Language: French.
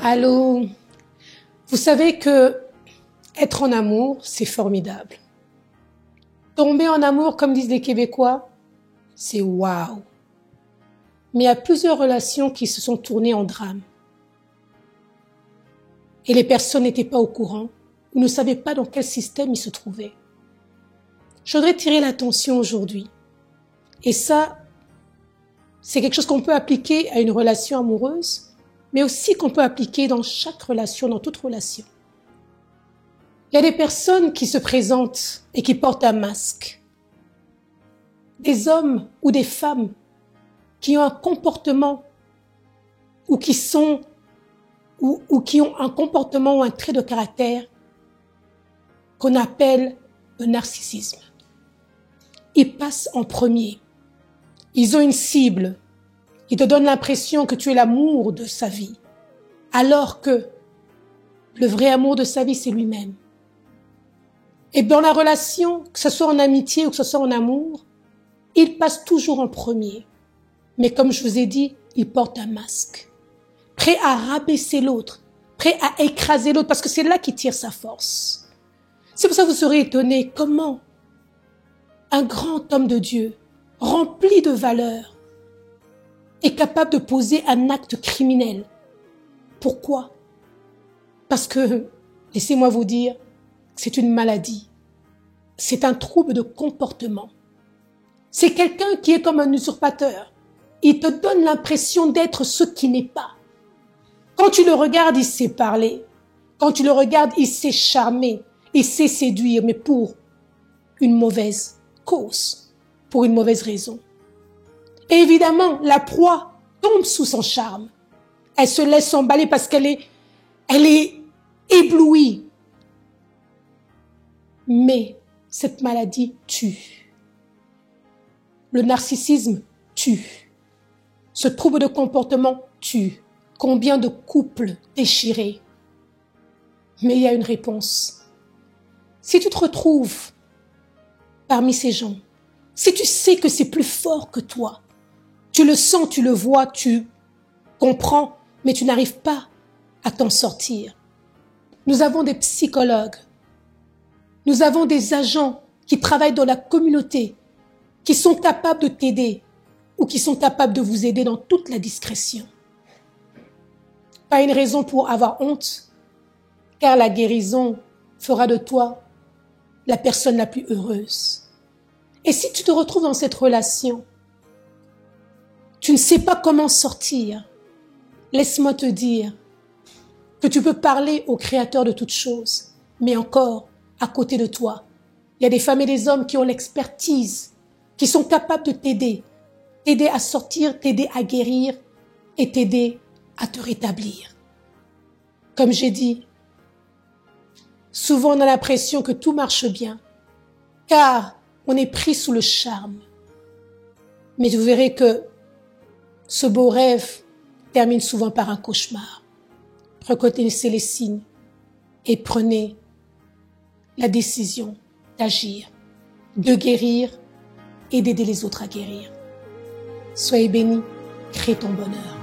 Allô, vous savez que être en amour, c'est formidable. Tomber en amour, comme disent les Québécois, c'est waouh. Mais il y a plusieurs relations qui se sont tournées en drame. Et les personnes n'étaient pas au courant ou ne savaient pas dans quel système ils se trouvaient. Je voudrais tirer l'attention aujourd'hui. Et ça, c'est quelque chose qu'on peut appliquer à une relation amoureuse, mais aussi qu'on peut appliquer dans chaque relation, dans toute relation. Il y a des personnes qui se présentent et qui portent un masque. Des hommes ou des femmes qui ont un comportement ou qui ont un comportement ou un trait de caractère qu'on appelle le narcissisme. Ils passent en premier. Ils ont une cible. Ils te donnent l'impression que tu es l'amour de sa vie, alors que le vrai amour de sa vie, c'est lui-même. Et dans la relation, que ce soit en amitié ou que ce soit en amour, ils passent toujours en premier. Mais comme je vous ai dit, ils portent un masque. Prêt à rabaisser l'autre, prêt à écraser l'autre, parce que c'est là qu'il tire sa force. C'est pour ça que vous serez étonnés comment un grand homme de Dieu, rempli de valeurs, est capable de poser un acte criminel. Pourquoi? Parce que, laissez-moi vous dire, c'est une maladie. C'est un trouble de comportement. C'est quelqu'un qui est comme un usurpateur. Il te donne l'impression d'être ce qui n'est pas. Quand tu le regardes, il sait parler. Quand tu le regardes, il sait charmer. Il sait séduire, mais pour une mauvaise cause, pour une mauvaise raison. Et évidemment, la proie tombe sous son charme. Elle se laisse emballer parce qu'elle est éblouie. Mais cette maladie tue. Le narcissisme tue. Ce trouble de comportement tue. Combien de couples déchirés? Mais il y a une réponse. Si tu te retrouves parmi ces gens, si tu sais que c'est plus fort que toi, tu le sens, tu le vois, tu comprends, mais tu n'arrives pas à t'en sortir. Nous avons des psychologues, nous avons des agents qui travaillent dans la communauté, qui sont capables de t'aider ou qui sont capables de vous aider dans toute la discrétion. Pas une raison pour avoir honte, car la guérison fera de toi la personne la plus heureuse. Et si tu te retrouves dans cette relation, tu ne sais pas comment sortir, laisse-moi te dire que tu peux parler au Créateur de toutes choses, mais encore, à côté de toi, il y a des femmes et des hommes qui ont l'expertise, qui sont capables de t'aider à sortir, t'aider à guérir et t'aider à te rétablir. Comme j'ai dit, souvent on a l'impression que tout marche bien, car on est pris sous le charme. Mais vous verrez que ce beau rêve termine souvent par un cauchemar. Reconnaissez les signes et prenez la décision d'agir, de guérir et d'aider les autres à guérir. Soyez bénis, crée ton bonheur.